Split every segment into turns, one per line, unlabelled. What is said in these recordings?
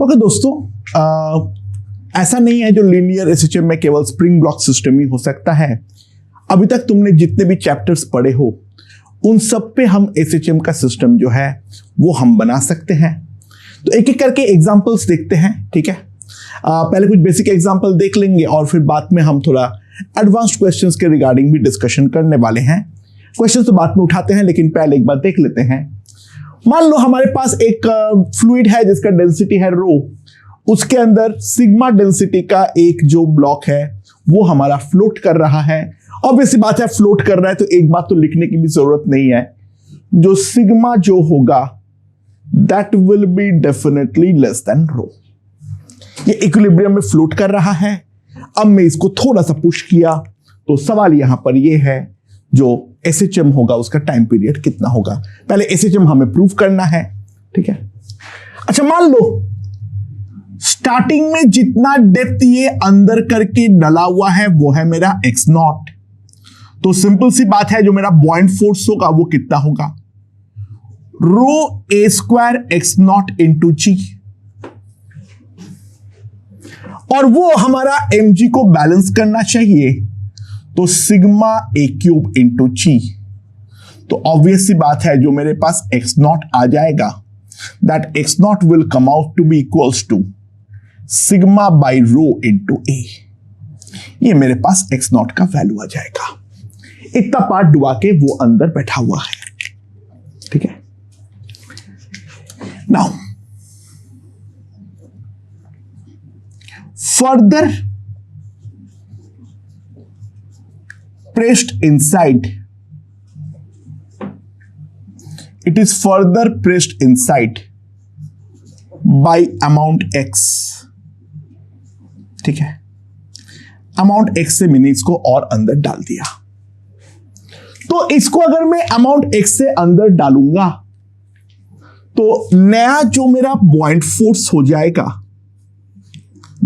Okay दोस्तों, ऐसा नहीं है जो लीनियर एसएचएम में केवल स्प्रिंग ब्लॉक सिस्टम ही हो सकता है। अभी तक तुमने जितने भी चैप्टर्स पढ़े हो उन सब पे हम एसएचएम का सिस्टम जो है वो हम बना सकते हैं। तो एक एक करके एग्जांपल्स देखते हैं, ठीक है। पहले कुछ बेसिक एग्जांपल देख लेंगे और फिर बाद में हम थोड़ा एडवांस्ड क्वेश्चंस के रिगार्डिंग भी डिस्कशन करने वाले हैं। क्वेश्चन तो बाद में उठाते हैं, लेकिन पहले एक बार देख लेते हैं। मान लो हमारे पास एक फ्लूइड है जिसका डेंसिटी है रो, उसके अंदर सिग्मा डेंसिटी का एक जो ब्लॉक है वो हमारा फ्लोट कर रहा है। ऑब्वियसली बात है, फ्लोट कर रहा है तो एक बात तो लिखने की भी जरूरत नहीं है, जो सिग्मा जो होगा that will be definitely less than rho. ये इक्विलिब्रियम में फ्लोट कर रहा है। अब मैं इसको थोड़ा सा पुश किया तो सवाल यहां पर ये है जो एसएचएम होगा उसका टाइम पीरियड कितना होगा। पहले एसएचएम हमें प्रूव करना है, ठीक है। अच्छा, मान लो स्टार्टिंग में जितना डेप्थ ये अंदर करके डला हुआ है वो है मेरा एक्स नॉट। तो सिंपल सी बात है, जो मेरा बॉइंट फोर्स होगा वो कितना होगा, रो ए स्क्वायर एक्स नॉट इंटू जी, और वो हमारा mg को बैलेंस करना चाहिए तो सिग्मा ए क्यूब इंटू जी। तो ऑब्वियस सी बात है, जो मेरे पास एक्स नॉट आ जाएगा that x naught will come out to be equals to sigma by rho into a. ये मेरे पास एक्स नॉट का वैल्यू आ जाएगा। इतना पार्ट डुबा के वो अंदर बैठा हुआ है, ठीक है। Now further pressed inside, it is further pressed inside by amount x, ठीक है। अमाउंट x से मैंने इसको और अंदर डाल दिया। तो इसको अगर मैं अमाउंट x से अंदर डालूंगा तो नया जो मेरा बॉइंट फोर्स हो जाएगा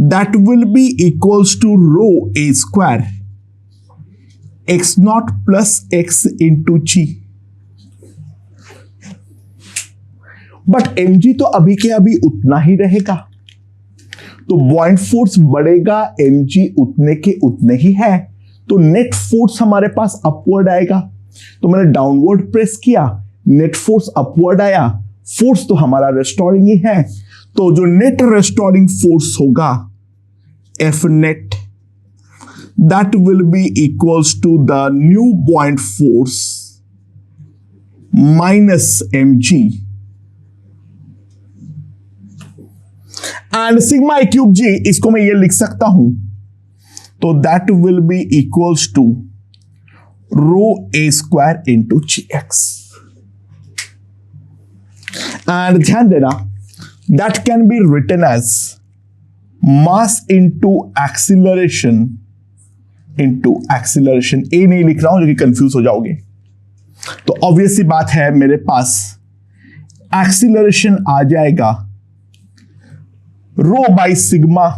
that will be equals to rho a square x naught plus x into g। But mg तो अभी के अभी उतना ही रहेगा, तो बॉइंट फोर्स बढ़ेगा, mg उतने के उतने ही है, तो नेट फोर्स हमारे पास अपवर्ड आएगा। तो मैंने डाउनवर्ड प्रेस किया, नेट फोर्स अपवर्ड आया, फोर्स तो हमारा रेस्टोरिंग ही है, तो जो नेट रेस्टोरिंग फोर्स होगा F net that will be equals to the new buoyant force minus mg and sigma a cube g, इसको मैं ये लिख सकता हूं, तो that will be equals to rho a square into gx। and ध्यान देना, that can be written as mass into acceleration into acceleration. A नहीं लिख रहा हूं जो कि कंफ्यूज हो जाओगे। तो ऑब्वियस सी बात है, मेरे पास एक्सीलरेशन आ जाएगा rho by sigma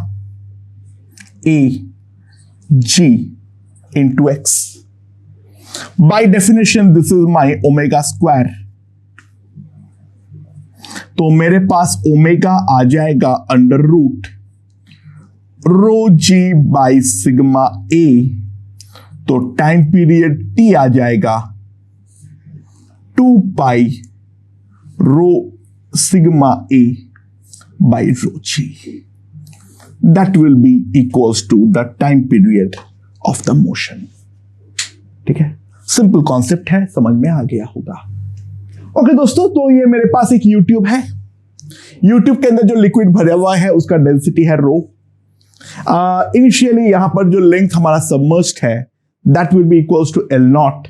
a g into x. By definition this is my omega square, तो मेरे पास ओमेगा आ जाएगा under root rho g by sigma a, तो टाइम पीरियड टी आ जाएगा 2 pi rho sigma a by rho g. That will be equals to the time period of the motion, ठीक है। सिंपल कॉन्सेप्ट है, समझ में आ गया होगा। ओके दोस्तों, तो ये मेरे पास एक यूट्यूब है। यूट्यूब के अंदर जो लिक्विड भरा हुआ है उसका डेंसिटी है रो। इनिशियली यहां पर जो लेंथ हमारा सबमर्ज्ड है that will be equals to L nought.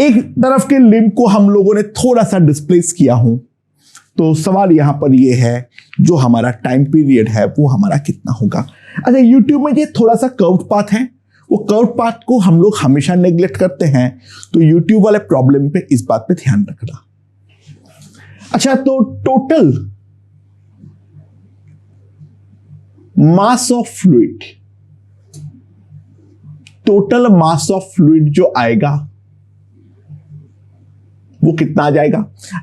एक तरफ के लिम्ब को हम लोगों ने थोड़ा सा डिस्प्लेस किया हूं, तो सवाल यहां पर ये है जो हमारा टाइम पीरियड है वो हमारा कितना होगा। अच्छा, यूट्यूब में ये थोड़ा सा कर्व्ड पाथ है, वो कर्व्ड पाथ को हम लोग हमेशा नेग्लेक्ट करते हैं, तो यूट्यूब वाले प्रॉब्लम पे इस बात पे ध्यान रखना। अच्छा, तो total mass of fluid, total mass of fluid जो आएगा वो कितना आ जाएगा।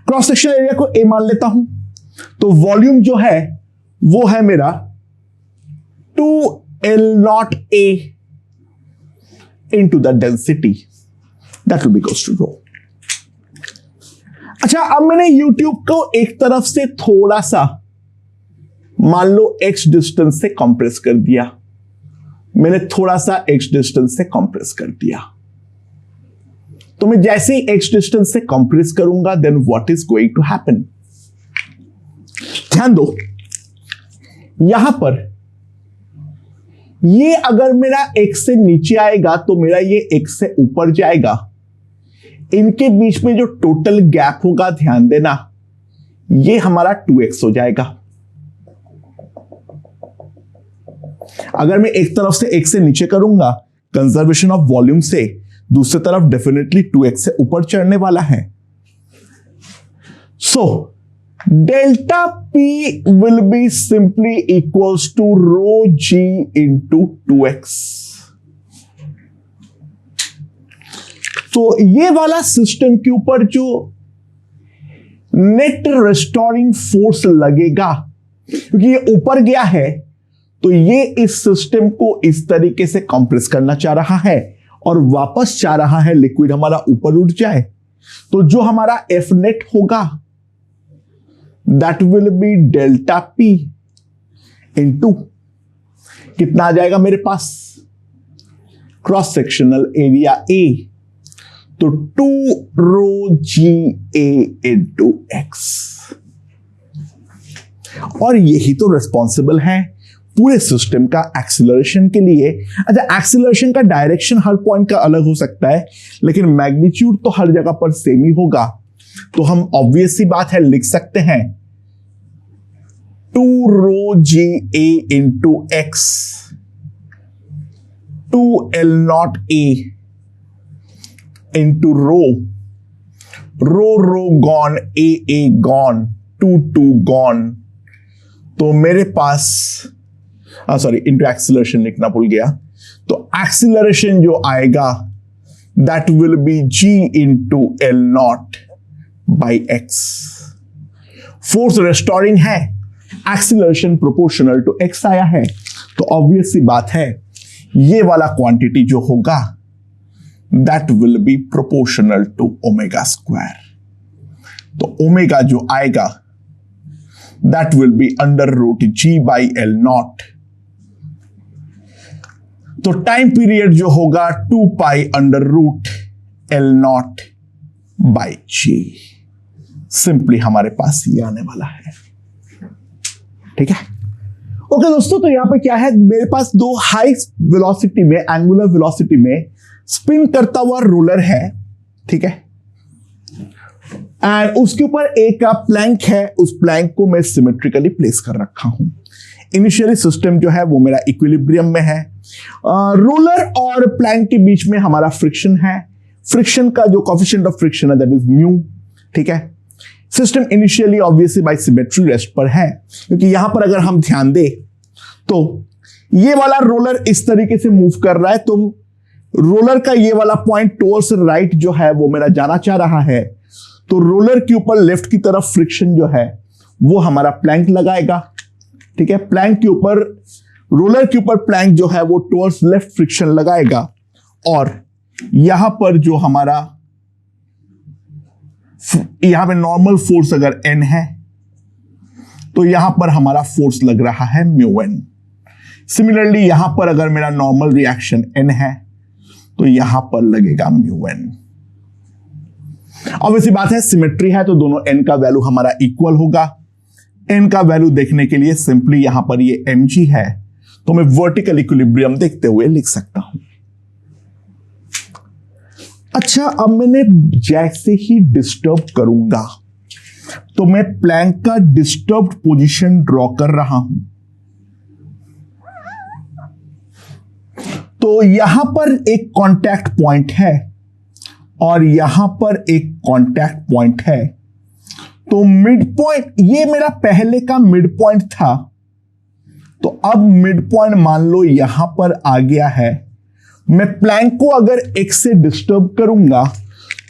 क्रॉस सेक्शन एरिया को ए मान लेता हूं, तो वॉल्यूम जो है वो है मेरा 2L0A into the density that will be equals to rho. अच्छा, अब मैंने YouTube को एक तरफ से थोड़ा सा मान लो x डिस्टेंस से कंप्रेस कर दिया। मैंने थोड़ा सा x डिस्टेंस से कंप्रेस कर दिया। तो मैं जैसे ही x डिस्टेंस से कंप्रेस करूंगा then what is going to happen. ध्यान दो, यहां पर ये अगर मेरा x से नीचे आएगा तो मेरा ये x से ऊपर जाएगा। इनके बीच में जो टोटल गैप होगा, ध्यान देना, ये हमारा 2x हो जाएगा। अगर मैं एक तरफ से x से नीचे करूंगा कंजर्वेशन ऑफ वॉल्यूम से, दूसरी तरफ डेफिनेटली 2x से ऊपर चढ़ने वाला है। So delta P will be simply equals to rho G into 2x। तो ये वाला सिस्टम के ऊपर जो नेट रेस्टोरिंग फोर्स लगेगा, क्योंकि ये ऊपर गया है तो ये इस सिस्टम को इस तरीके से कंप्रेस करना चाह रहा है और वापस चाह रहा है लिक्विड हमारा ऊपर उठ जाए। तो जो हमारा एफ नेट होगा that will B delta P into कितना आ जाएगा मेरे पास, क्रॉस सेक्शनल एरिया A, तो 2 रो GA इंटू x। और यही तो रिस्पॉन्सिबल है पूरे सिस्टम का एक्सीलरेशन के लिए। अच्छा, एक्सीलरेशन का डायरेक्शन हर पॉइंट का अलग हो सकता है, लेकिन मैग्नीट्यूड तो हर जगह पर सेम ही होगा। तो हम ऑब्वियस सी बात है लिख सकते हैं 2 rho GA into x 2L0A into rho gone, A gone, 2 gone. तो मेरे पास सॉरी इंटू एक्सीलरेशन लिखना भूल गया। तो एक्सीलरेशन जो आएगा that will B G into L0 by x। Force restoring है, एक्सीलरेशन प्रोपोर्शनल टू x आया है, तो ऑब्वियस सी बात है ये वाला क्वांटिटी जो होगा that will be proportional to omega square। तो ओमेगा जो आएगा that will be under root G by L0। तो टाइम पीरियड जो होगा 2 pi under root L0 by G। सिंपली हमारे पास ये आने वाला है। ठीक है, ओके दोस्तों, तो यहां पे क्या है, मेरे पास दो हाई वेलोसिटी में, एंगुलर वेलोसिटी में स्पिन करता हुआ रोलर है। ठीक है, एंड उसके ऊपर एक प्लैंक है, उस प्लैंक को मैं सिमेट्रिकली प्लेस कर रखा हूं। इनिशियली सिस्टम जो है वो मेरा इक्विलिब्रियम में है। रोलर और प्लैंक के बीच में हमारा फ्रिक्शन है। फ्रिक्शन का जो कोएफिशिएंट ऑफ फ्रिक्शन है दैट इज म्यू। ठीक है, system initially obviously by symmetry rest पर है, क्योंकि यहां पर अगर हम ध्यान दें तो ये वाला रोलर इस तरीके से मूव कर रहा है, तो रोलर का ये वाला पॉइंट टुवर्ड्स राइट जो है वो मेरा जाना चाह रहा है। तो रोलर के ऊपर लेफ्ट की तरफ फ्रिक्शन जो है वो हमारा प्लैंक लगाएगा। ठीक है, प्लैंक के ऊपर, रोलर के ऊपर प्लैंक जो है वो टुवर्ड्स लेफ्ट फ्रिक्शन लगाएगा, और यहां पर जो हमारा यहां पे नॉर्मल फोर्स अगर n है तो यहां पर हमारा फोर्स लग रहा है μn। सिमिलरली यहां पर अगर मेरा नॉर्मल रिएक्शन n है तो यहां पर लगेगा μn। ऑब्वियसली बात है सिमेट्री है तो दोनों n का वैल्यू हमारा इक्वल होगा। n का वैल्यू देखने के लिए सिंपली यहां पर ये mg है, तो मैं वर्टिकल इक्विलिब्रियम देखते हुए लिख सकता हूं। अच्छा, अब मैंने जैसे ही डिस्टर्ब करूंगा तो मैं प्लैंक का डिस्टर्ब्ड पोजीशन ड्रॉ कर रहा हूं। तो यहां पर एक कांटेक्ट पॉइंट है और यहां पर एक कांटेक्ट पॉइंट है। तो मिड पॉइंट, ये मेरा पहले का मिड पॉइंट था, तो अब मिड पॉइंट मान लो यहां पर आ गया है। मैं प्लैंक को अगर x से डिस्टर्ब करूंगा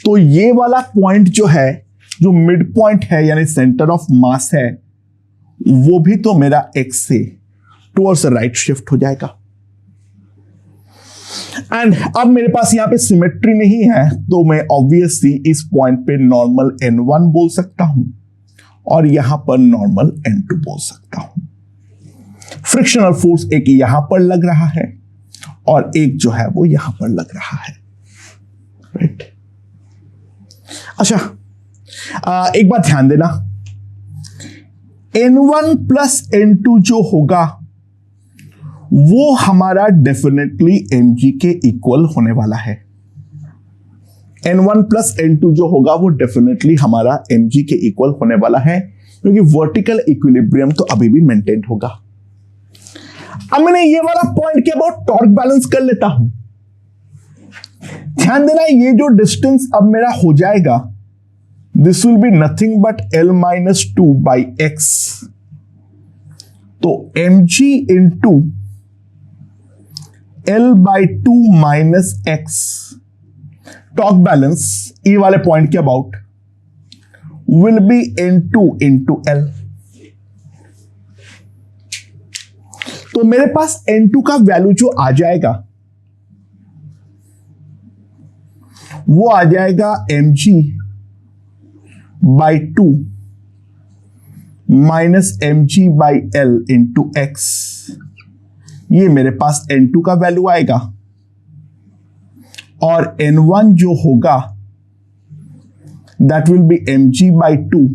तो ये वाला पॉइंट जो है, जो मिड पॉइंट है यानी सेंटर ऑफ मास है, वो भी तो मेरा x से टुवर्ड्स राइट शिफ्ट हो जाएगा। एंड अब मेरे पास यहां पे सिमेट्री नहीं है, तो मैं ऑब्वियसली इस पॉइंट पे नॉर्मल n1 बोल सकता हूं और यहां पर नॉर्मल n2 बोल सकता हूं। फ्रिक्शनल फोर्स एक यहां पर लग रहा है और एक जो है वो यहां पर लग रहा है, राइट। अच्छा, एक बात ध्यान देना, n1 प्लस n2 जो होगा वो हमारा डेफिनेटली mg के इक्वल होने वाला है। n1 प्लस n2 जो होगा वो डेफिनेटली हमारा mg के इक्वल होने वाला है, क्योंकि वर्टिकल इक्विलिब्रियम तो अभी भी मेंटेन होगा। अब मैंने ये वाला पॉइंट के अबाउट टॉर्क बैलेंस कर लेता हूं। ध्यान देना, ये जो डिस्टेंस अब मेरा हो जाएगा, this will be nothing but L-2 by x। तो mg into L/2 minus x torque balance ये वाले पॉइंट के about will be N2 into L। तो मेरे पास N2 का वैल्यू जो आ जाएगा वो आ जाएगा mg by 2 minus mg by L into x। ये मेरे पास N2 का वैल्यू आएगा और N1 जो होगा that will B mg by 2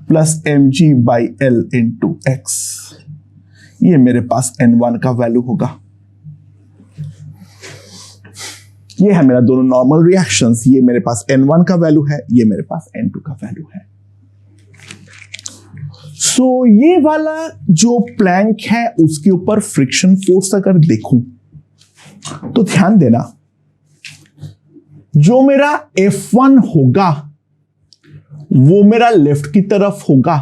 plus mg by L into x। ये मेरे पास N1 का वैल्यू होगा। ये है मेरा दोनों नॉर्मल रिएक्शंस। ये मेरे पास N1 का वैल्यू है, ये मेरे पास N2 का वैल्यू है। सो ये वाला जो प्लैंक है उसके ऊपर फ्रिक्शन फोर्स अगर देखूं तो ध्यान देना, जो मेरा F1 होगा वो मेरा लेफ्ट की तरफ होगा,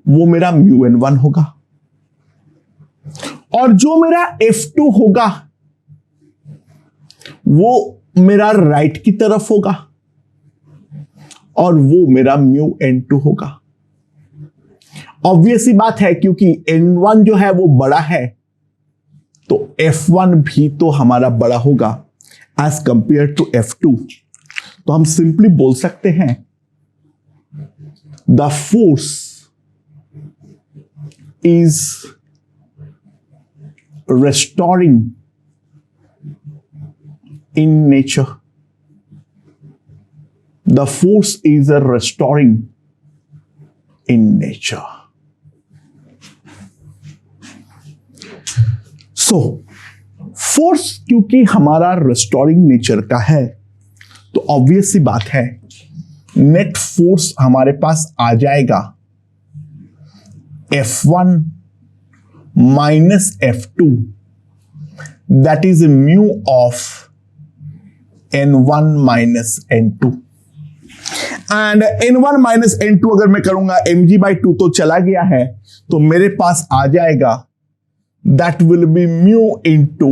वो मेरा μN1 होगा, और जो मेरा F2 होगा वो मेरा राइट की तरफ होगा और वो मेरा μN2 होगा। ऑब्वियसली बात है, क्योंकि N1 जो है वो बड़ा है तो F1 भी तो हमारा बड़ा होगा एज कंपेयर टू F2। तो हम सिंपली बोल सकते हैं the force is restoring in nature. The force is a restoring in nature. So, force क्योंकि हमारा restoring nature का है तो ऑब्वियस सी बात है नेट फोर्स हमारे पास आ जाएगा F1 minus F2, that is mu of N1 minus N2। And N1 minus N2 अगर मैं करूंगा mg by 2 तो चला गया है, तो मेरे पास आ जाएगा that will be mu into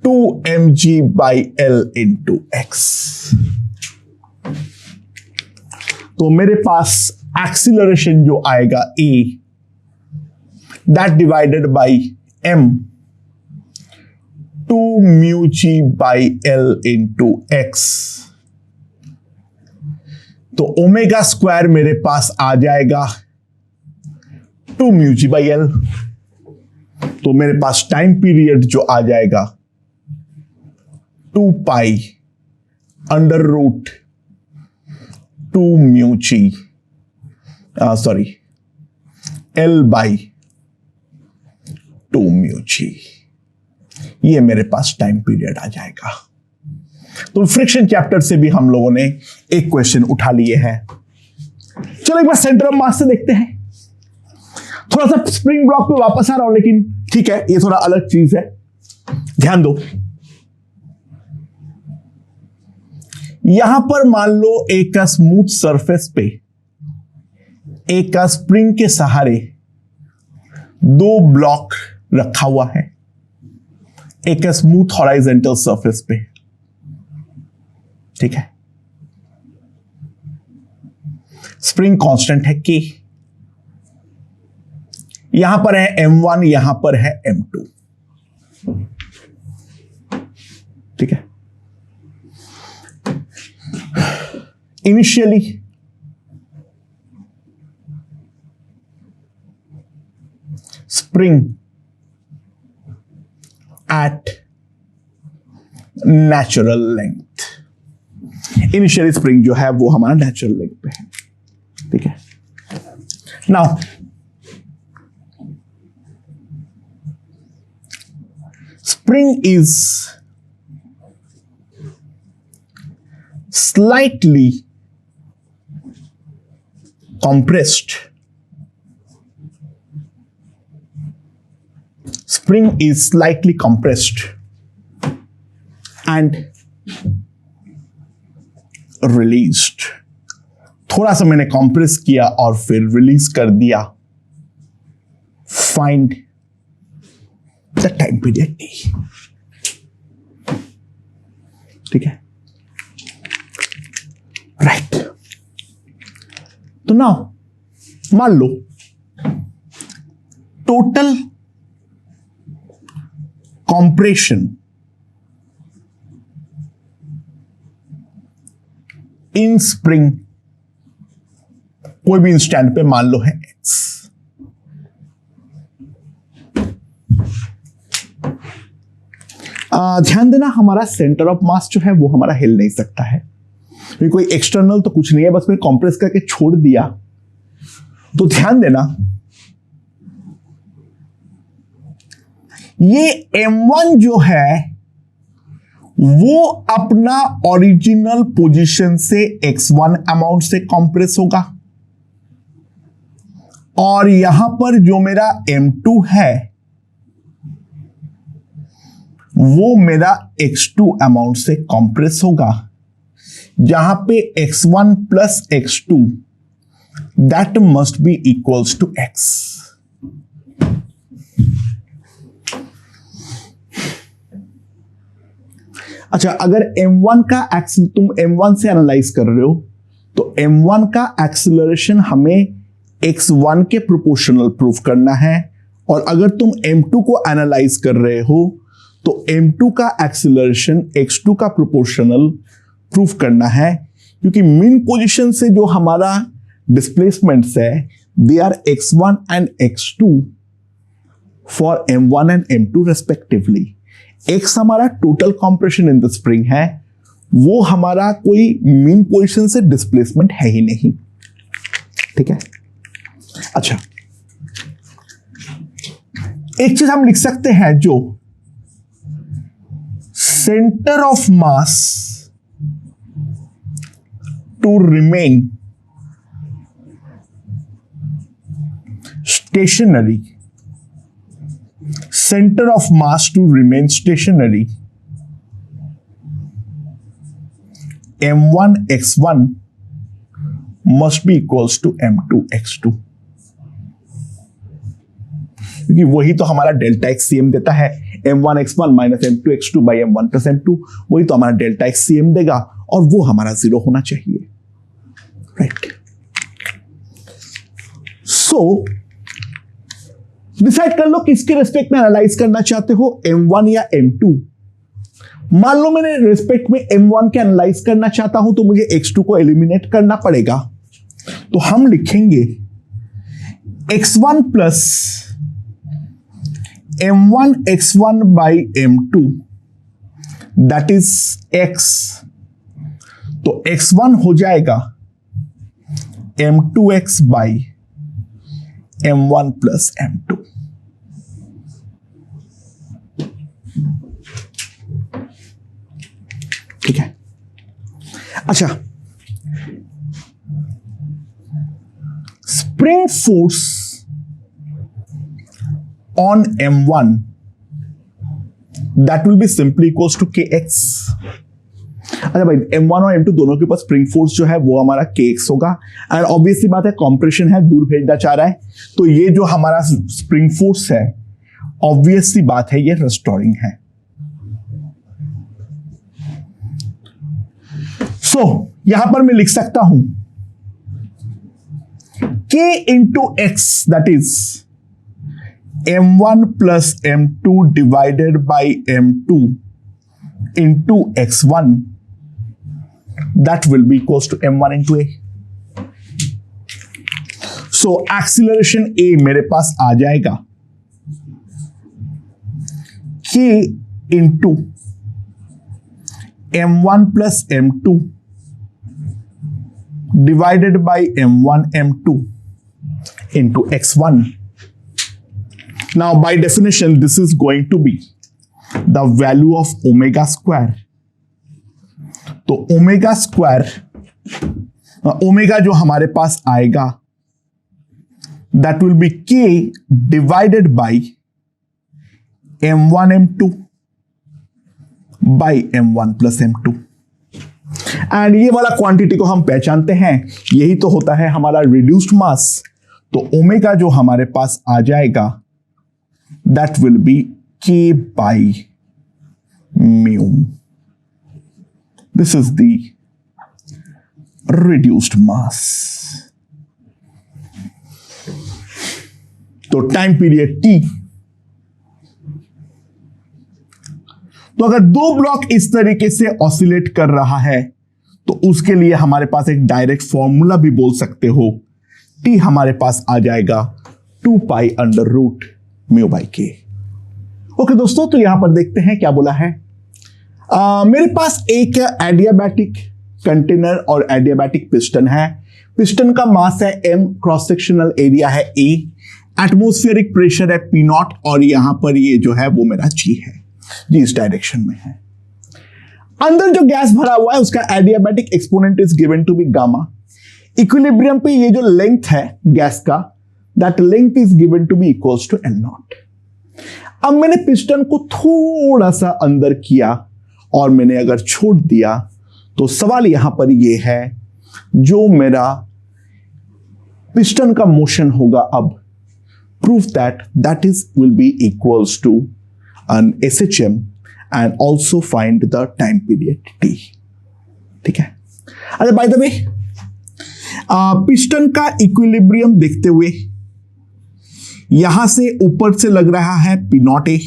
2mg by L into x। तो मेरे पास एक्सीलरेशन जो आएगा a that divided by m 2 mu g by L into x। तो ओमेगा स्क्वायर मेरे पास आ जाएगा 2 mu g by L। तो मेरे पास टाइम पीरियड जो आ जाएगा 2 pi under root 2 mu g L by 2 mu g। ये मेरे पास टाइम पीरियड आ जाएगा। तो फ्रिक्शन चैप्टर से भी हम लोगों ने एक क्वेश्चन उठा लिए हैं। चलो एक बार सेंटर ऑफ मास से देखते हैं। थोड़ा सा स्प्रिंग ब्लॉक पे वापस आ रहा हूं, लेकिन ठीक है, ये थोड़ा अलग चीज है, ध्यान दो। यहां पर मान लो एक स्मूथ सरफेस पे एक स्प्रिंग के सहारे 2 ब्लॉक रखा हुआ है एक स्मूथ हॉराइजेंटल सरफेस पे, ठीक है। स्प्रिंग कांस्टेंट है K, यहां पर है M1, यहां पर है M2, ठीक है। Initially spring at natural length, initially spring जो है वो हमारा नेचुरल लेंथ पे है, ठीक है। Now spring is slightly compressed. Spring is slightly compressed and released. थोड़ा सा मैंने कंप्रेस किया और फिर रिलीज कर दिया. Find the time period T. ठीक है, राइट। तो नाउ मान लो टोटल कॉम्प्रेशन इन स्प्रिंग कोई भी इंस्टेंट पे मान लो है x। ध्यान देना हमारा सेंटर ऑफ मास जो है वो हमारा हिल नहीं सकता है, कोई एक्सटर्नल तो कुछ नहीं है, बस मैंने कंप्रेस करके छोड़ दिया। तो ध्यान देना ये M1 जो है वो अपना ओरिजिनल पोजीशन से x1 अमाउंट से कंप्रेस होगा, और यहां पर जो मेरा M2 है वो मेरा x2 अमाउंट से कंप्रेस होगा, जहां पे x1 plus x2 that must be equals to x। अच्छा, अगर m1 का तुम m1 से एनालाइज कर रहे हो तो m1 का एक्सीलरेशन हमें x1 के प्रोपोर्शनल प्रूफ करना है, और अगर तुम m2 को एनालाइज कर रहे हो तो m2 का एक्सीलरेशन x2 का प्रोपोर्शनल प्रूफ करना है, क्योंकि मीन पोजीशन से जो हमारा डिस्प्लेसमेंट्स है they are x1 and x2 for m1 and m2 respectively. x हमारा total compression in the spring है, वो हमारा कोई मीन पोजीशन से डिस्प्लेसमेंट है ही नहीं, ठीक है। अच्छा, एक चीज हम लिख सकते हैं, जो centre of mass to remain stationary, center of mass to remain stationary, m1 x1 must be equals to m2 x2, क्योंकि वही तो हमारा डेल्टा XCM देता है, m1 x1 minus m2 x2 by m1 plus m2, वही तो हमारा delta XCM देगा, और वो हमारा 0 होना चाहिए, राइट। सो डिसाइड कर लो किसके रेस्पेक्ट में एनालाइज करना चाहते हो, m1 या m2। मान लो मैंने रेस्पेक्ट में m1 के एनालाइज करना चाहता हूं तो मुझे x2 को एलिमिनेट करना पड़ेगा, तो हम लिखेंगे x1 plus m1 x1 by m2 that is x, तो x1 हो जाएगा m2x by m1 plus m2। ठीक है, अच्छा, spring force on m1 that will be simply equals to kx। अच्छा भाई, m1 और m2 दोनों के पास स्प्रिंग फोर्स जो है वो हमारा kx होगा, एंड ऑब्वियसली बात है कंप्रेशन है, दूर भेजना चाह रहा है, तो ये जो हमारा स्प्रिंग फोर्स है ऑब्वियसली बात है ये रेस्टोरिंग है। सो यहां पर मैं लिख सकता हूं k into x, that is m1 plus m2 divided by m2 into x1, that will be equals to m1 into a. So acceleration a मेरे पास आ जाएगा k into m1 plus m2 divided by m1 m2 into x1. Now by definition this is going to be the value of omega square. तो omega square, omega जो हमारे पास आएगा that will be k divided by m1 m2 by m1 plus m2. And ये वाला quantity को हम पहचानते हैं, यही तो होता है हमारा रिड्यूस्ड मास. तो ओमेगा जो हमारे पास आ जाएगा that will be k by mu. This is the reduced mass. तो टाइम पीरियड t. तो अगर दो ब्लॉक इस तरीके से ऑसिलेट कर रहा है तो उसके लिए हमारे पास एक डायरेक्ट फॉर्मूला भी बोल सकते हो. t हमारे पास आ जाएगा 2 pi under root mu by K. Okay दोस्तों, तो यहां पर देखते हैं क्या बोला है. मेरे पास एक एडियाबैटिक कंटेनर और एडियाबैटिक पिस्टन है. पिस्टन का मास है m, क्रॉस सेक्शनल एरिया है a, एटमॉस्फेरिक प्रेशर है P नॉट, और यहां पर ये जो है वो मेरा G है, G इस डायरेक्शन में है. अंदर जो गैस भरा हुआ है उसका adiabatic exponent is given to be gamma. Equilibrium पे ये जो लेंथ है गैस का, that length is given to be equals to L nought. अब मैंने पिस्टन को थोड़ा सा अंदर किया और मैंने अगर छोड़ दिया तो सवाल यहां पर ये है, जो मेरा पिस्टन का मोशन होगा अब, prove that is will be equals to an SHM and also find the time period t. ठीक है. अच्छा, बाय द वे पिस्टन का इक्विलिब्रियम देखते हुए यहां से ऊपर से लग रहा है P नॉट ए,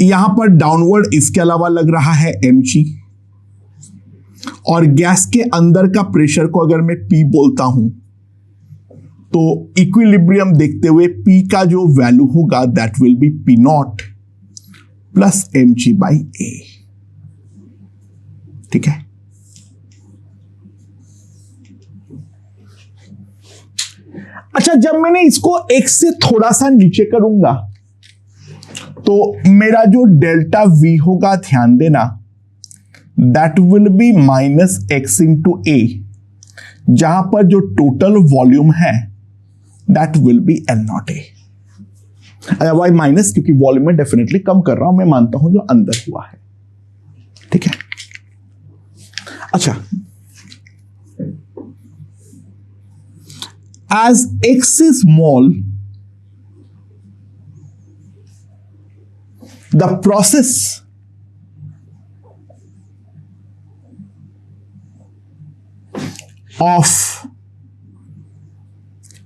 यहां पर डाउनवर्ड इसके अलावा लग रहा है mg, और गैस के अंदर का प्रेशर को अगर मैं P बोलता हूं तो इक्विलिब्रियम देखते हुए P का जो वैल्यू होगा that will B P not plus mg by a. ठीक है. अच्छा, जब मैंने इसको x से थोड़ा सा नीचे करूंगा तो मेरा जो डेल्टा V होगा, ध्यान देना, that will be minus x into a, जहां पर जो टोटल वॉल्यूम है that will be L nought A. Why minus, क्योंकि वॉल्यूम में डेफिनेटली कम कर रहा हूं, मैं मानता हूं जो अंदर हुआ है. ठीक है. अच्छा, as x is small, the process of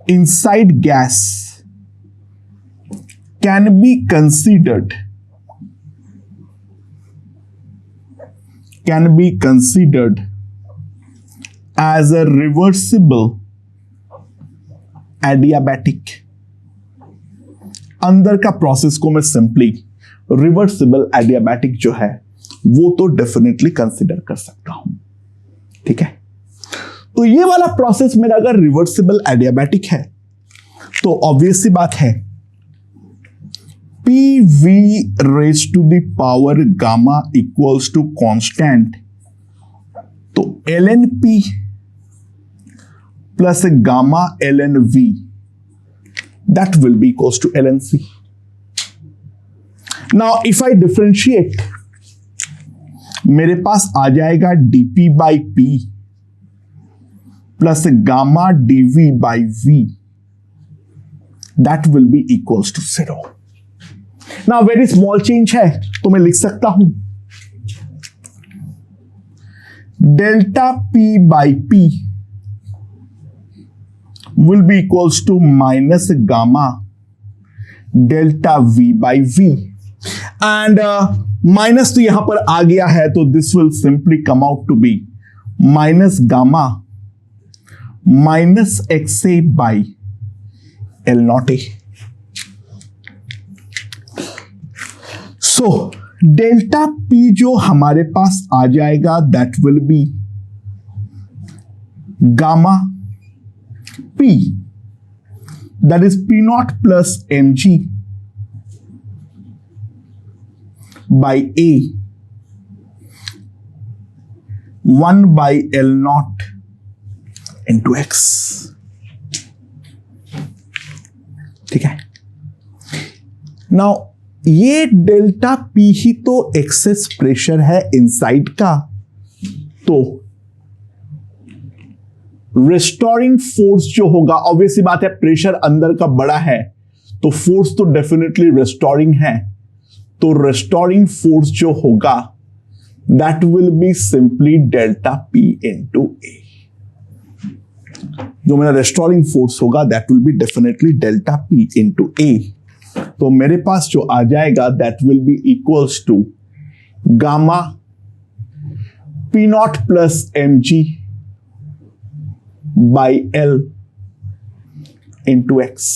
inside gas can be considered as a reversible adiabatic. अंदर का प्रोसेस को मैं सिंपली रिवर्सिबल एडियाबैटिक जो है वो तो डेफिनेटली कंसीडर कर सकता हूं. ठीक है. तो ये वाला प्रोसेस मेरा अगर रिवर्सिबल एडियाबैटिक है तो ऑब्वियस सी बात है PV raise to the power gamma equals to constant. तो ln P plus gamma ln V that will be equals to ln C. Now if I differentiate, मेरे पास आ जाएगा dP by P plus gamma dV by V, that will be equals to 0. Now very small change है तो मैं लिख सकता हूं delta P by P will be equals to minus gamma delta v by v. And minus तो यहां पर आ गया है, तो this will simply come out to be minus gamma minus X A by L not A. So delta P जो हमारे पास आ जाएगा that will be gamma P, that is P not plus M G by A 1 by L naught into X. ठीक है. Now ये delta P ही तो excess pressure है इनसाइड का, तो रिस्टोरिंग फोर्स जो होगा, ऑब्वियसली बात है प्रेशर अंदर का बड़ा है तो फोर्स तो डेफिनेटली रिस्टोरिंग है, तो रिस्टोरिंग फोर्स जो होगा that will be simply delta p into a. जो मेरा रिस्टोरिंग फोर्स होगा that will be definitely delta p into a. तो मेरे पास जो आ जाएगा that will be equals to gamma P not plus M g by l into x.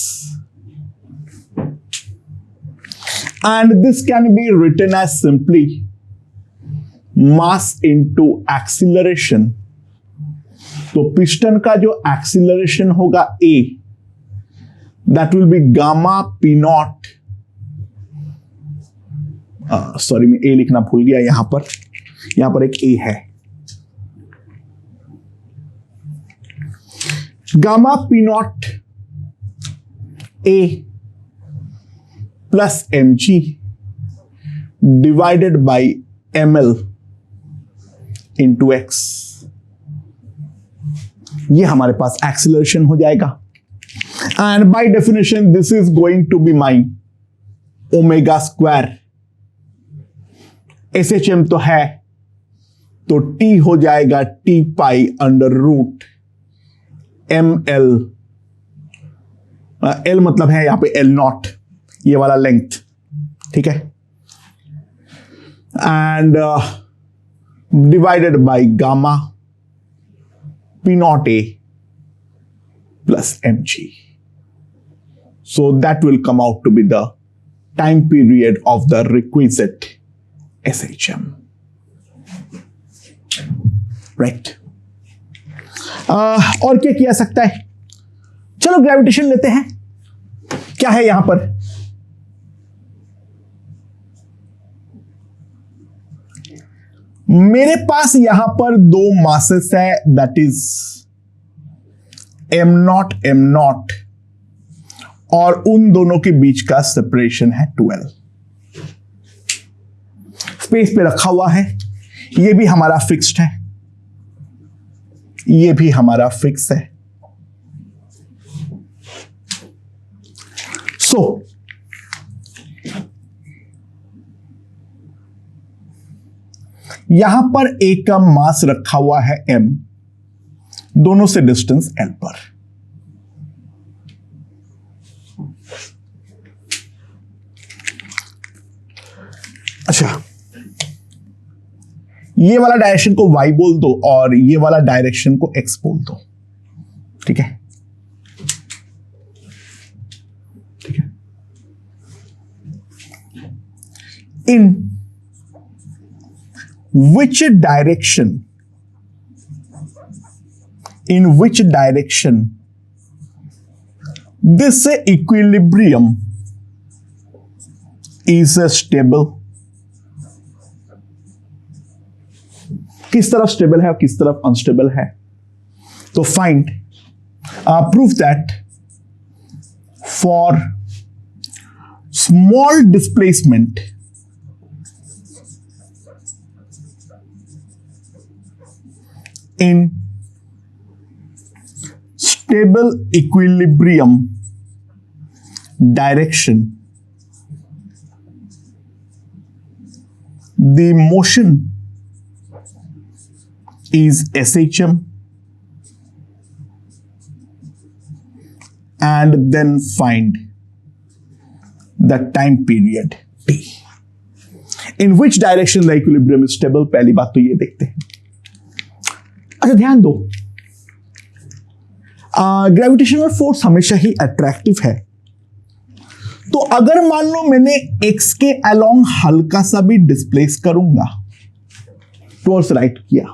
And this can be written as simply mass into acceleration. तो piston का जो acceleration होगा A, that will be gamma P naught. Sorry मैं A लिखना भूल गया, यहां पर एक A है. Gamma P naught A plus M G divided by M L into X. ये हमारे पास एक्सीलरेशन हो जाएगा. And by definition this is going to be my omega square. SHM तो है, तो टी हो जाएगा T pi under root M L. L मतलब है यहां पे एल नॉट, ये वाला लेंथ. ठीक है. And divided by gamma P naught A plus M G. So that will come out to be the time period of the requisite SHM. Right. और क्या किया सकता है? चलो ग्रेविटेशन लेते हैं. क्या है यहां पर? मेरे पास यहां पर दो मासेस है, दैट इज एम नॉट, और उन दोनों के बीच का सेपरेशन है 12. स्पेस पे रखा हुआ है. ये भी हमारा फिक्स्ड है, ये भी हमारा फिक्स है. सो यहां पर ए का मास रखा हुआ है m, दोनों से डिस्टेंस l पर. अच्छा, ये वाला डायरेक्शन को y बोल दो और ये वाला डायरेक्शन को x बोल दो. ठीक है. ठीक है. इन which direction this equilibrium is stable. किस तरफ स्टेबल है और किस तरफ अनस्टेबल है? तो find proof that for small displacement in stable equilibrium direction, the motion is SHM and then find the time period t. In which direction the equilibrium is stable? पहली बात तो ये देखते हैं. अच्छा ध्यान दो, ग्रेविटेशनल फोर्स हमेशा ही अट्रैक्टिव है. तो अगर मान लो मैंने x के अलोंग हल्का सा भी डिस्प्लेस करूंगा, टुवर्ड्स राइट किया,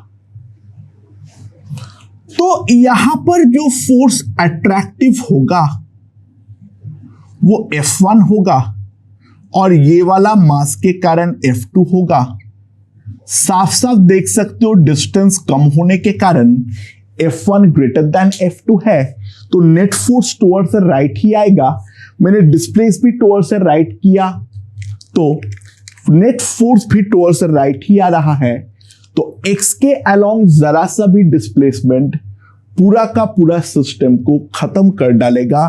तो यहां पर जो फोर्स अट्रैक्टिव होगा वो F1 होगा और ये वाला मास के कारण F2 होगा. साफ साफ देख सकते हो डिस्टेंस कम होने के कारण F1 ग्रेटर देन F2 है, तो नेट फोर्स टुवर्ड्स राइट ही आएगा. मैंने डिस्प्लेस भी टुवर्ड्स राइट किया तो नेट फोर्स भी टुवर्ड्स राइट ही आ रहा है. तो x के अलोंग जरा सा भी डिस्प्लेसमेंट पूरा का पूरा सिस्टम को खत्म कर डालेगा.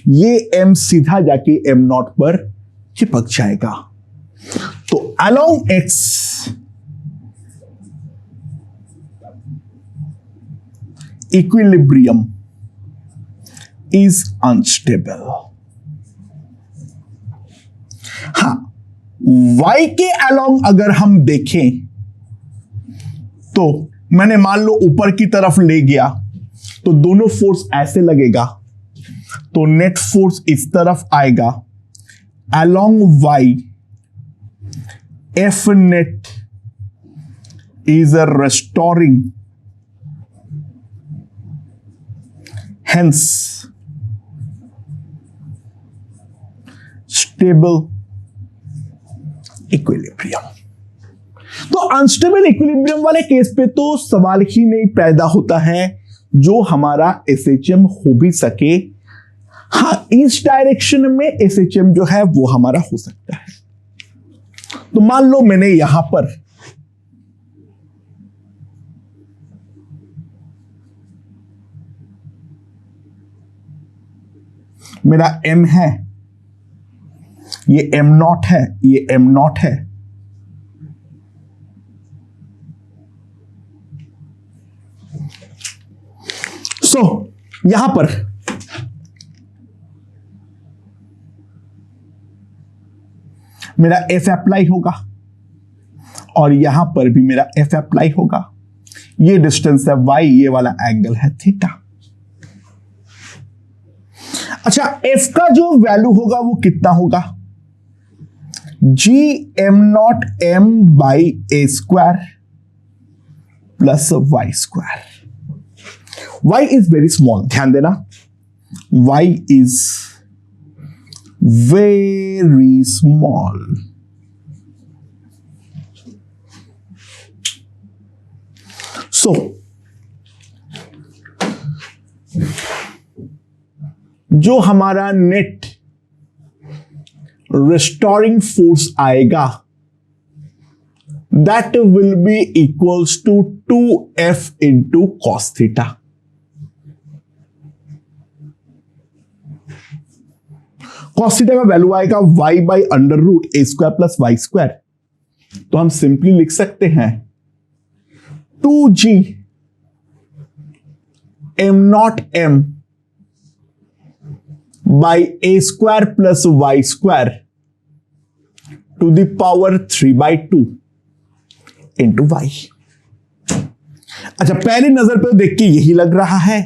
ये m सीधा जाके m0 पर चिपक जाएगा. तो along x equilibrium is unstable. हाँ, y के अलोंग अगर हम देखें तो मैंने मान लो ऊपर की तरफ ले गया तो दोनों फोर्स ऐसे लगेगा, तो नेट फोर्स इस तरफ आएगा. Along y F net is a restoring, hence stable equilibrium. तो अनस्टेबल इक्विलिब्रियम वाले केस पे तो सवाल ही नहीं पैदा होता है जो हमारा SHM हो भी सके. हाँ, इस डायरेक्शन में SHM जो है वो हमारा हो सकता है. तो मान लो मैंने यहां पर मेरा M है, ये M0 है, ये M0 है. यहां पर मेरा F अप्लाई होगा और यहां पर भी मेरा F अप्लाई होगा. ये डिस्टेंस है y, ये वाला एंगल है थीटा. अच्छा, F का जो वैल्यू होगा वो कितना होगा? G m0 m by a square plus y square. y is very small, ध्यान देना, y is very small. So जो हमारा नेट रिस्टोरिंग फोर्स आएगा that will be equals to 2f into cos theta. Cos theta का value आएगा y by under root A square plus Y square. तो हम simply लिख सकते हैं 2g m0 m by A square plus Y square to the power 3/2 into Y. अच्छा, पहली नजर पर देख के यही लग रहा है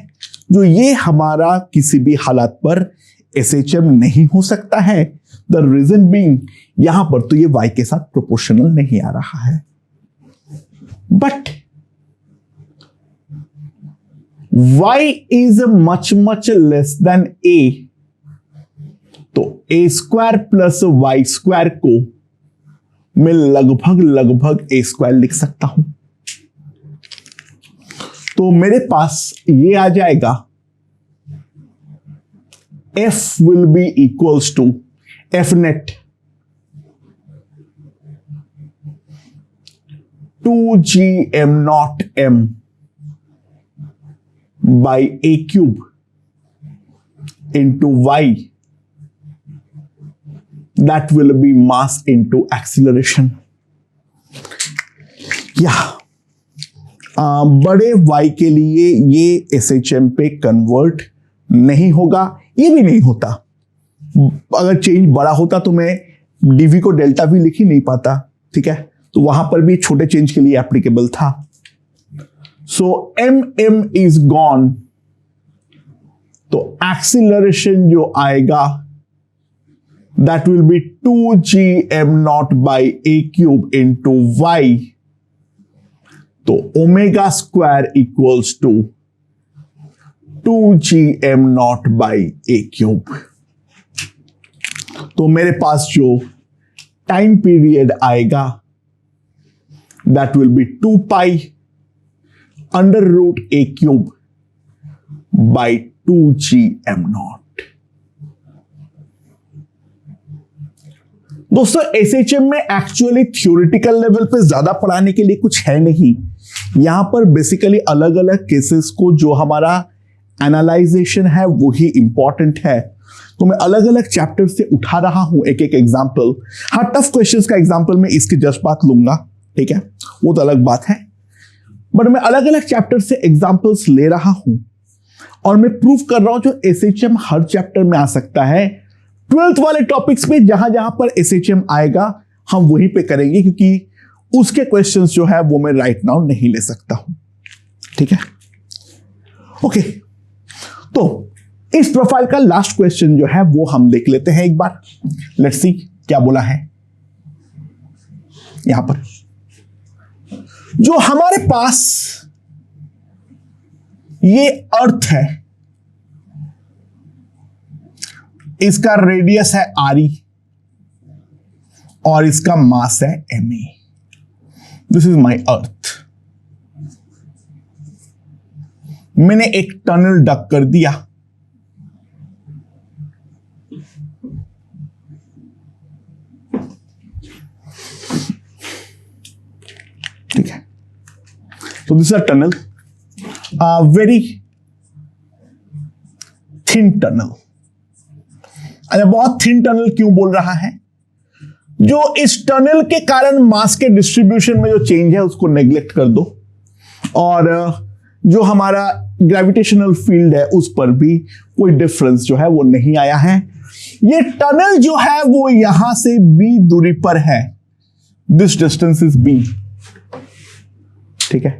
जो ये हमारा किसी भी हालत पर SHM नहीं हो सकता है. द रीजन बीइंग यहां पर तो ये y के साथ प्रोपोर्शनल नहीं आ रहा है. But y is much much less than a, तो a square plus Y square को मैं लगभग a स्क्वायर लिख सकता हूं. तो मेरे पास ये आ जाएगा F will be equals to F net 2g m0 m by a cube into y, that will be mass into acceleration. बड़े y के लिए ये SHM पे कन्वर्ट नहीं होगा. ये भी नहीं होता। अगर चेंज बड़ा होता तो मैं डीवी को डेल्टा वी लिख ही नहीं पाता, ठीक है, तो वहां पर भी छोटे चेंज के लिए एप्लीकेबल था। So m m is gone, तो एक्सीलरेशन जो आएगा that will be 2gm0 by a cube into y, तो omega square equals to 2gm0 by a cube. तो मेरे पास जो टाइम पीरियड आएगा that will be 2 pi under root a cube by 2gm0। दोस्तों एसएचएम में एक्चुअली थ्योरेटिकल लेवल पे ज्यादा पढ़ाने के लिए कुछ है नहीं। यहां पर बेसिकली अलग अलग केसेस को जो हमारा एनालाइजेशन है वही इंपॉर्टेंट है। तो मैं अलग अलग चैप्टर से उठा रहा हूं एक एक एग्जाम्पल। हाँ, टफ क्वेश्चंस का एग्जाम्पल मैं इसके जस्ट बात लूंगा, ठीक है, वो तो अलग बात है, बट मैं अलग अलग चैप्टर से एग्जाम्पल्स ले रहा हूं और मैं प्रूव कर रहा हूं जो एसएचएम हर चैप्टर में आ सकता है। 12th वाले टॉपिक्स पे जहां जहां पर एसएचएम आएगा हम वहीं पे करेंगे, क्योंकि उसके क्वेश्चंस जो है वो मैं राइट नाउ नहीं ले सकता हूं, ठीक है। ओके, तो इस प्रोफाइल का लास्ट क्वेश्चन जो है वो हम देख लेते हैं एक बार। लेट्स सी क्या बोला है यहां पर। जो हमारे पास ये अर्थ है, इसका रेडियस है आर और इसका मास है एम। दिस इज माई अर्थ। मैंने एक टनल डग कर दिया, ठीक है। तो this is a tunnel, very thin tunnel. अच्छा, बहुत थिन टनल क्यों बोल रहा है? जो इस टनल के कारण मास के डिस्ट्रीब्यूशन में जो चेंज है उसको नेग्लेक्ट कर दो, और जो हमारा ग्रेविटेशनल फील्ड है उस पर भी कोई डिफरेंस जो है वो नहीं आया है। ये टनल जो है वो यहां से b दूरी पर है, दिस डिस्टेंस इज b, ठीक है।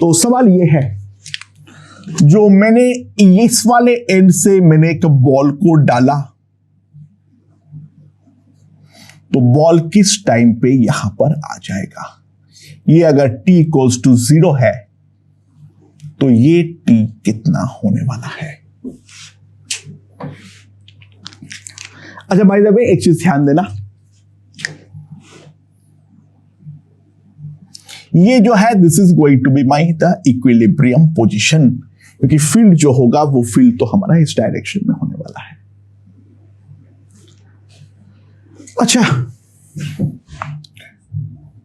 तो सवाल ये है, जो मैंने इस वाले एंड से मैंने एक बॉल को डाला, तो बॉल किस टाइम पे यहां पर आ जाएगा? ये अगर t इक्वल्स टू 0 है तो ये t कितना होने वाला है? अच्छा भाई साहब, एक चीज ध्यान देना, ये जो है this is going to be my the equilibrium position, क्योंकि फील्ड जो होगा वो फील्ड तो हमारा इस डायरेक्शन में होने वाला है। अच्छा,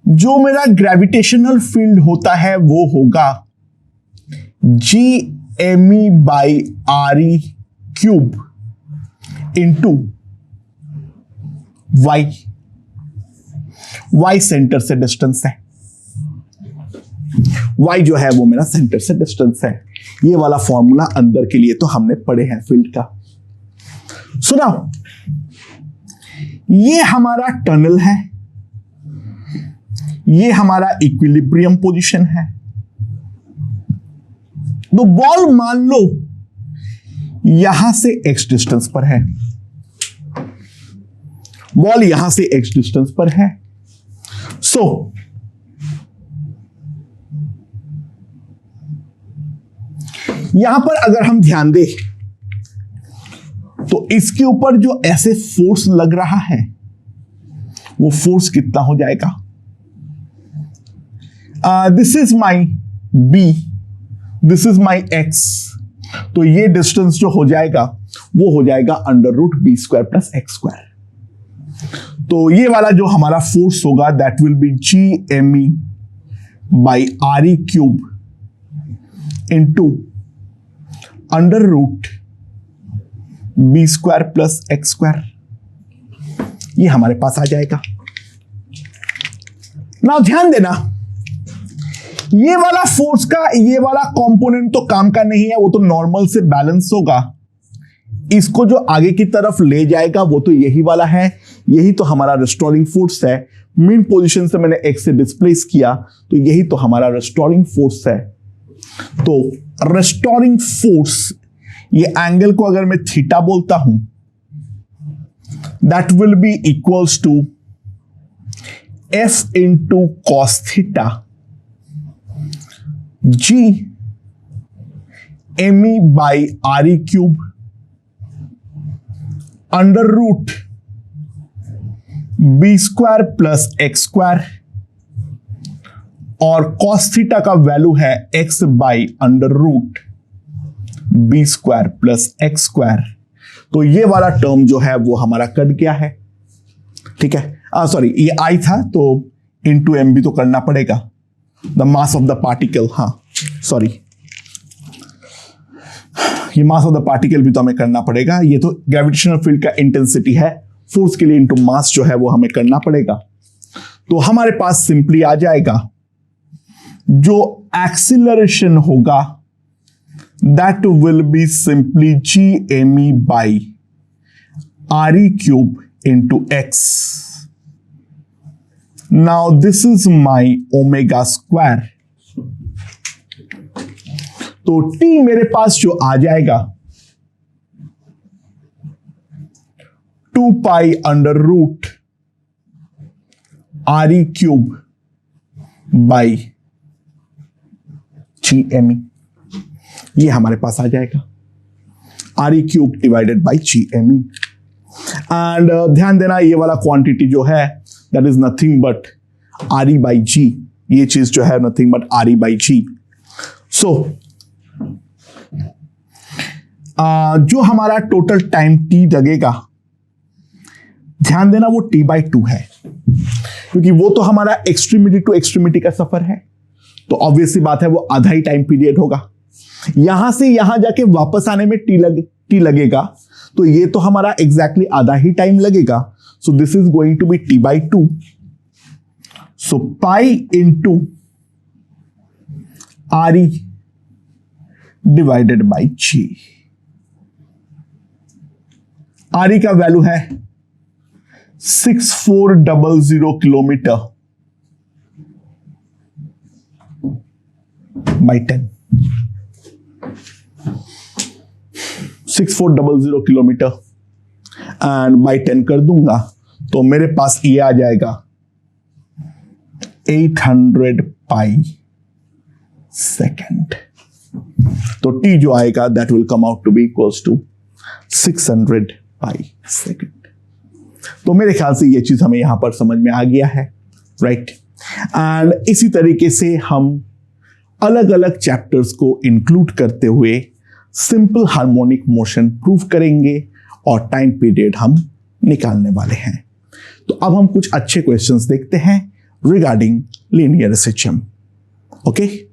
जो मेरा ग्रेविटेशनल फील्ड होता है वो होगा GME by RE cube into y centre से डिस्टेंस है। y जो है वो मेरा सेंटर से डिस्टेंस है। ये वाला फॉर्मूला अंदर के लिए तो हमने पढ़े हैं फील्ड का। सुना, ये हमारा टनल है, ये हमारा इक्विलिब्रियम पोजीशन है। तो बॉल मान लो यहां से x डिस्टेंस पर है, बॉल यहां से x डिस्टेंस पर है। सो यहां पर अगर हम ध्यान दें तो इसके ऊपर जो ऐसे फोर्स लग रहा है वो फोर्स कितना हो जाएगा? This is my b, this is my x, तो ये डिस्टेंस जो हो जाएगा वो हो जाएगा under root b square plus X square. तो ये वाला जो हमारा फोर्स होगा that will be GME by RE cube into under root b square plus X square, ये हमारे पास आ जाएगा। नाउ ध्यान देना, ये वाला फोर्स का ये वाला कंपोनेंट तो काम का नहीं है, वो तो नॉर्मल से बैलेंस होगा। इसको जो आगे की तरफ ले जाएगा वो तो यही वाला है, यही तो हमारा रेस्टोरिंग फोर्स है। मीन पोजीशन से मैंने x से डिस्प्लेस किया तो यही तो हमारा रेस्टोरिंग फोर्स है। तो रेस्टोरिंग फोर्स, ये एंगल को अगर मैं थीटा बोलता हूं, that will be equals to F into cos theta G ME by RE cube under root B square plus X square, और कॉस थीटा का वैल्यू है x by under root B square plus X square. तो ये वाला term जो है वो हमारा कट गया है, ठीक है। सॉरी, ये आई था तो इनटू एम भी तो करना पड़ेगा, the mass of the particle. हाँ सॉरी, ये मास ऑफ द पार्टिकल भी तो हमें करना पड़ेगा। ये तो ग्रेविटेशनल फील्ड का इंटेंसिटी है, फोर्स के लिए इनटू मास जो है वो हमें करना पड़ेगा। तो हमारे पास सिंपली आ जाएगा जो एक्सीलरेशन होगा that will be simply GME by RE cube into X. Now this is my omega square. तो T मेरे पास जो आ जाएगा 2 pi under root RE cube by GME, ये हमारे पास आ जाएगा RE cube divided by GME। And ध्यान देना, ये वाला क्वांटिटी जो है that is nothing but RE by G, ये चीज जो है nothing but RE by G। सो जो हमारा टोटल टाइम T लगेगा, ध्यान देना वो T बाई 2 है, क्योंकि वो तो हमारा एक्सट्रीमिटी टू एक्सट्रीमिटी का सफर है, तो ऑब्वियसली बात है वो आधा ही टाइम पीरियड होगा। यहां से यहां जाके वापस आने में T लगेगा, तो ये तो हमारा एग्जैक्टली आधा ही टाइम लगेगा। So this is going to be T by 2। So pi into RE divided by G। RE का वैल्यू है 6400 kilometre by 10, 6400 kilometre and by 10 कर दूंगा तो मेरे पास ये आ जाएगा 800 पाई सेकेंड। तो T जो आएगा that will come out to be equals to 600 pi second. तो मेरे ख्याल से ये चीज हमें यहां पर समझ में आ गया है, राइट। एंड इसी तरीके से हम अलग अलग चैप्टर्स को इंक्लूड करते हुए सिंपल हार्मोनिक मोशन प्रूव करेंगे और टाइम पीरियड हम निकालने वाले हैं। तो अब हम कुछ अच्छे क्वेश्चंस देखते हैं रिगार्डिंग लीनियर SHM। ओके।